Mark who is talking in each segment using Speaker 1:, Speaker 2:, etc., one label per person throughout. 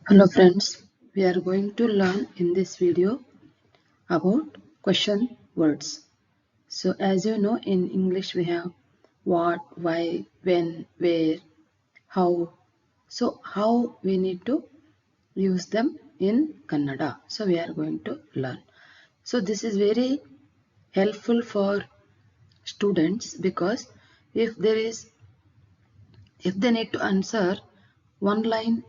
Speaker 1: Hello friends, we are going to learn in this video about question words. So as you know, in English we have what, why, when, where, how. So how we need to use them in Kannada. So we are going to learn. So this is very helpful for students because if there is if they need to answer one line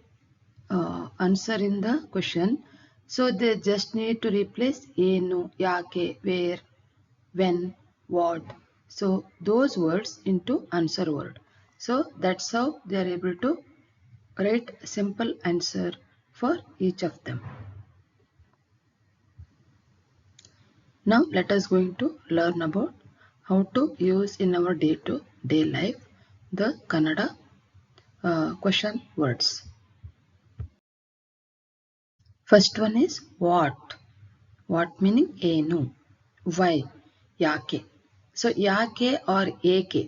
Speaker 1: answer in the question. So they just need to replace ಏನು, ಯಾಕೆ, where, when, what. So those words into answer word. So that's how they are able to write simple answer for each of them. Now let us going to learn about how to use in our day-to-day life the Kannada question words. First one is what. What meaning ಏನು. Why, ಯಾಕೆ. So ಯಾಕೆ or ಏಕೆ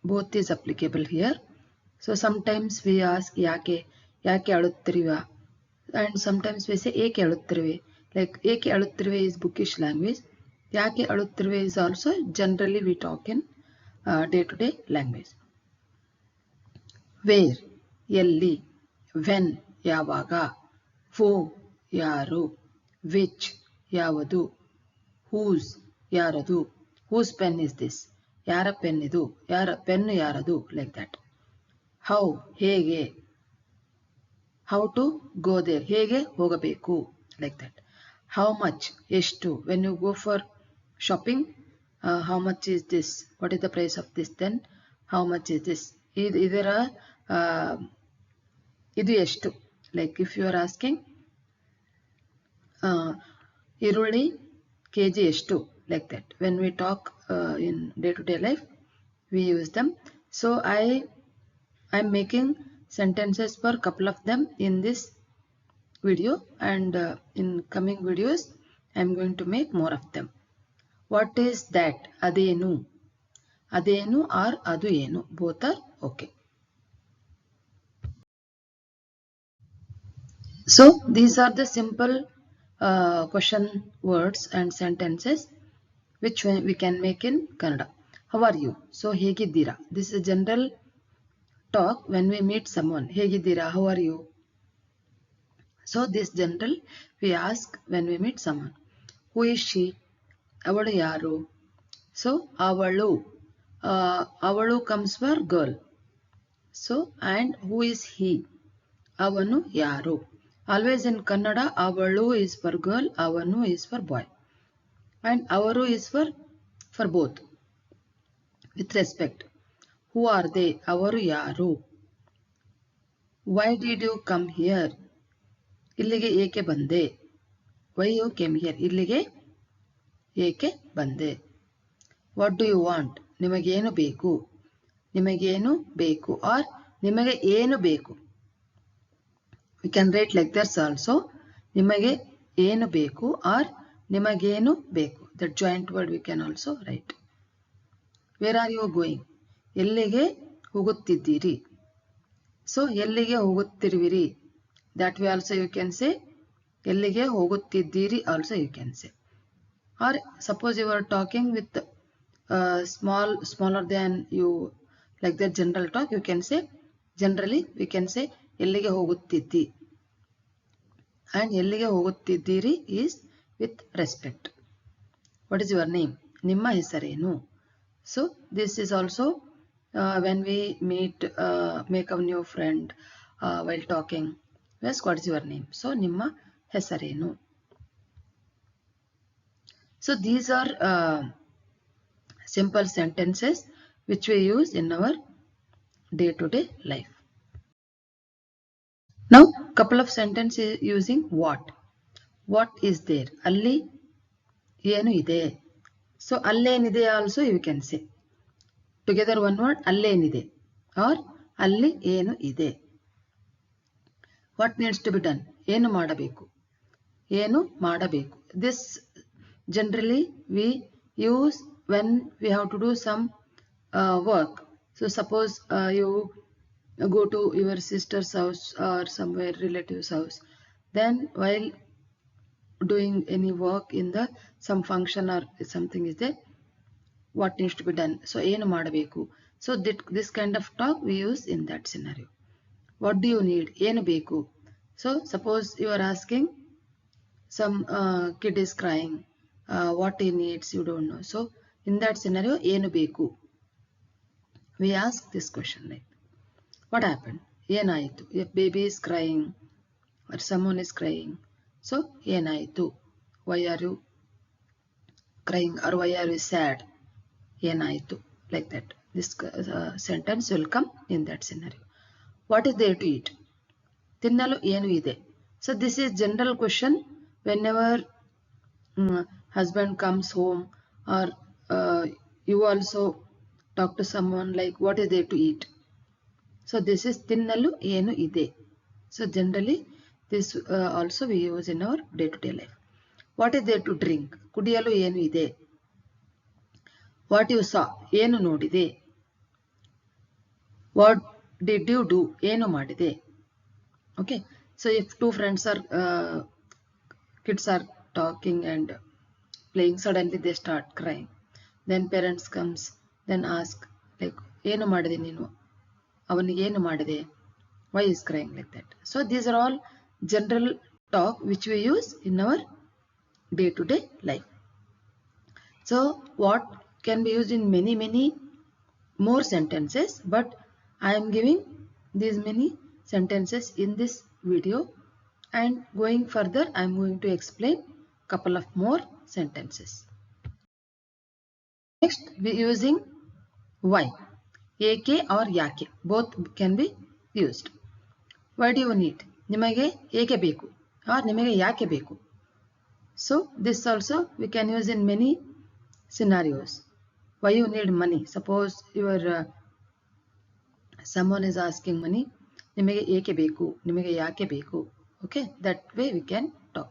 Speaker 1: both is applicable here. So sometimes we ask ಯಾಕೆ ಅಳುತ್ತಿರುವೆ, and sometimes we say ಏಕೆ ಅಳುತ್ತಿರುವೆ. Like ಏಕೆ ಅಳುತ್ತಿರುವೆ is bookish language. ಯಾಕೆ ಅಳುತ್ತಿರುವೆ is also generally we talk in day-to-day language. Where ಎಲ್ಲಿ, when ಯಾವಾಗ, who ಯಾರು, which ಯಾವುದು, whose ಯಾರದು, whose pen is this ಯಾರ ಪೆನ್ ಇದು, ಪೆನ್ನು ಯಾರದು, like that. How ಹೇಗೆ, how to go there ಹೇಗೆ ಹೋಗಬೇಕು, like that. How much ಎಷ್ಟು, when you go for shopping, how much is this, what is the price of this, then how much is this, ಇದರ ಇದು ಎಷ್ಟು. Like if you are asking ಈರುಳ್ಳಿ kg ಎಷ್ಟು, like that. When we talk in day-to-day life, we use them. So I'm making sentences for couple of them in this video, and in coming videos I'm going to make more of them. What is that, ಅದೇನು, ಅದೇನು or ಅದು ಏನು, both are okay. So these are the simple question words and sentences which we can make in Kannada. How are you? So ಹೇಗಿದ್ದೀರಾ. This is a general talk when we meet someone. ಹೇಗಿದ್ದೀರಾ, how are you? So this general we ask when we meet someone. Who is she? ಅವಳು ಯಾರು. So ಅವಳು, ಅವಳು comes for girl. So and who is he? ಅವನು ಯಾರು. Always in Kannada, ಅವಳು is for girl, ಅವನು is for boy, and ಅವರು is for both with respect. Who are they? ಅವರು ಯಾರು. Why did you come here? ಇಲ್ಲಿಗೆ ಏಕೆ ಬಂದೆ. Why you came here? ಇಲ್ಲಿಗೆ ಏಕೆ ಬಂದೆ. What do you want? ನಿಮಗೇನು ಬೇಕು. ನಿಮಗೇನು ಬೇಕು or ನಿಮಗೆ ಏನು ಬೇಕು. We can write like this also. ನಿಮಗೆ ಏನು ಬೇಕು or ನಿಮಗೇನು ಬೇಕು. That joint word we can also write. Where are you going? ಎಲ್ಲಿಗೆ ಹೋಗುತ್ತಿದ್ದೀರಿ. So ಎಲ್ಲಿಗೆ ಹೋಗುತ್ತಿರುವಿರಿ. That way also you can say. ಎಲ್ಲಿಗೆ ಹೋಗುತ್ತಿದ್ದೀರಿ also you can say. Or suppose you are talking with smaller than you, like that general talk, you can say, generally we can say ಎಲ್ಲಿಗೆ ಹೋಗುತ್ತಿದ್ದಿ, and ಎಲ್ಲಿಗೆ ಹೋಗುತ್ತಿದ್ದೀರಿ is with respect. What is your name? ನಿಮ್ಮ ಹೆಸರೇನು. So this is also when we meet, make a new friend while talking. Yes, what is your name? So ನಿಮ್ಮ ಹೆಸರೇನು. So these are simple sentences which we use in our day-to-day life. Now couple of sentences using what. What is there? ಅಲ್ಲಿ ಏನು ಇದೆ. So ಅಲ್ಲೇನಿದೆ also you can say. Together one word, ಅಲ್ಲೇನಿದೆ or ಅಲ್ಲಿ ಏನು ಇದೆ. What needs to be done? ಏನು ಮಾಡಬೇಕು. ಏನು ಮಾಡಬೇಕು. This generally we use when we have to do some work. So suppose you go to your sister's house or somewhere relative's house, then while doing any work in the some function or something is there, what needs to be done, so ಏನು ಮಾಡಬೇಕು, so this kind of talk we use in that scenario. What do you need, ಏನು ಬೇಕು. So suppose you are asking some kid is crying, what he needs you don't know, so in that scenario ಏನು ಬೇಕು, we ask this question like what happened, ಏನಾಯಿತು, if baby is crying or someone is crying, so ಏನಾಯಿತು, why are you crying or why are you sad, ಏನಾಯಿತು, like that. This sentence will come in that scenario. What is there to eat, ತಿನ್ನಲು ಏನು ಇದೆ. So this is general question whenever husband comes home or you also talk to someone like what is there to eat. So this is ತಿನ್ನಲು ಏನು ಇದೆ. So generally this also we use in our day-to-day life. What is there to drink, ಕುಡಿಯಲು ಏನು ಇದೆ. What you saw, ಏನು ನೋಡಿದೆ. What did you do, ಏನು ಮಾಡಿದೆ. Okay, so if two friends are kids are talking and playing, suddenly they start crying, then parents comes, then ask like ಏನು ಮಾಡಿದೆ ನೀನು, ಅವನಿಗೆ ಏನು ಮಾಡಿದೆ, why is crying, like that. So these are all general talk which we use in our day-to-day life. So what can be used in many more sentences, but I am giving these many sentences in this video, and going further I am going to explain couple of more sentences. Next we using why, ಏಕೆ or ಯಾಕೆ, both can be used. Why do you need, ನಿಮಗೆ ಏಕೆ ಬೇಕು or ನಿಮಗೆ ಯಾಕೆ ಬೇಕು. So this also we can use in many scenarios. Why you need money, suppose your someone is asking money, ನಿಮಗೆ ಏಕೆ ಬೇಕು, ನಿಮಗೆ ಯಾಕೆ ಬೇಕು. Okay, that way we can talk.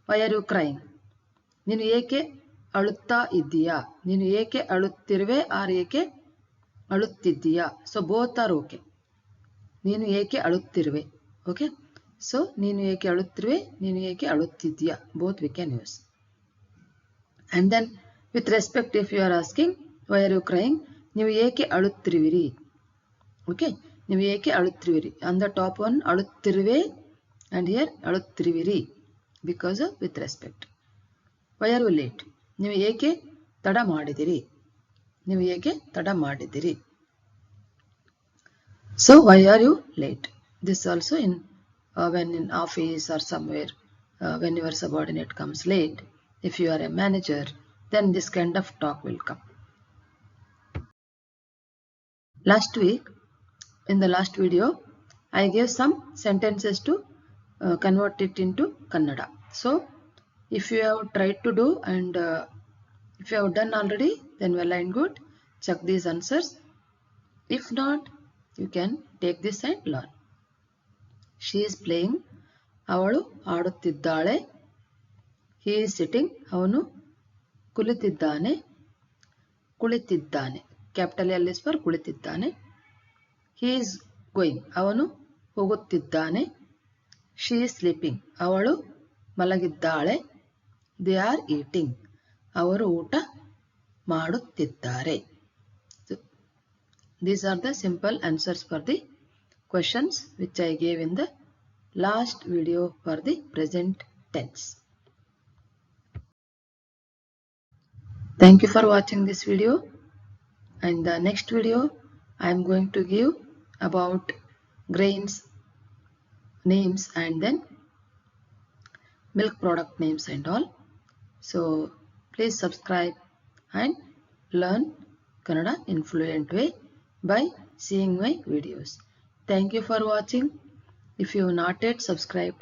Speaker 1: Why are you crying, ನೀನು ಏಕೆ ಅಳುತ್ತಾ ಇದ್ದೀಯಾ, ನೀನು ಏಕೆ ಅಳುತ್ತಿರುವೆ or ಏಕೆ ಅಳುತ್ತಿದ್ದೀಯಾ. So both are okay. ನೀನು ಏಕೆ ಅಳುತ್ತಿರುವೆ, okay, so ನೀನು ಏಕೆ ಅಳುತ್ತಿರುವೆ, ನೀನು ಏಕೆ ಅಳುತ್ತಿದ್ದೀಯಾ, both we can use. And then with respect if you are asking why are you crying, ನೀವು ಏಕೆ ಅಳುತ್ತಿರುವಿರಿ. Okay, ನೀವು ಏಕೆ ಅಳುತ್ತಿರುವಿರಿ, on the top one ಅಳುತ್ತಿರುವೆ and here ಅಳುತ್ತಿರುವಿರಿ because of with respect. Why are you late, ನೀವು ಏಕೆ ತಡ ಮಾಡಿದಿರಿ, ನೀವು ಏಕೆ ತಡ ಮಾಡಿದಿರಿ. So why are you late, this also in when in office or somewhere when your subordinate comes late, if you are a manager, then this kind of talk will come. Last week in the last video I gave some sentences to convert it into Kannada. So if you have tried to do and if you have done already, then well and good, check these answers. If not, you can take this and learn. She is playing, ಅವಳು ಆಡುತ್ತಿದ್ದಾಳೆ. He is sitting, ಅವನು ಕುಳಿತಿದ್ದಾನೆ. ಕುಳಿತಿದ್ದಾನೆ, capital L is for ಕುಳಿತಿದ್ದಾನೆ. He is going, ಅವನು ಹೋಗುತ್ತಿದ್ದಾನೆ. She is sleeping, ಅವಳು ಮಲಗಿದ್ದಾಳೆ. They are eating, ಅವರು ಊಟ ಮಾಡುತ್ತಿದ್ದಾರೆ. So, these are the simple answers for the questions which I gave in the last video for the present tense. Thank you for watching this video. And the next video I am going to give about grains names and then milk product names and all. So please subscribe and learn Kannada in fluent way by seeing my videos. Thank you for watching. If you have not yet subscribed,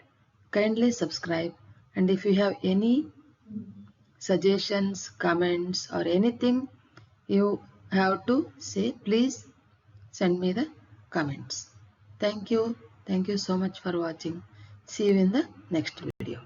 Speaker 1: kindly subscribe, and if you have any suggestions, comments or anything you have to say, please send me the comments. Thank you so much for watching. See you in the next video.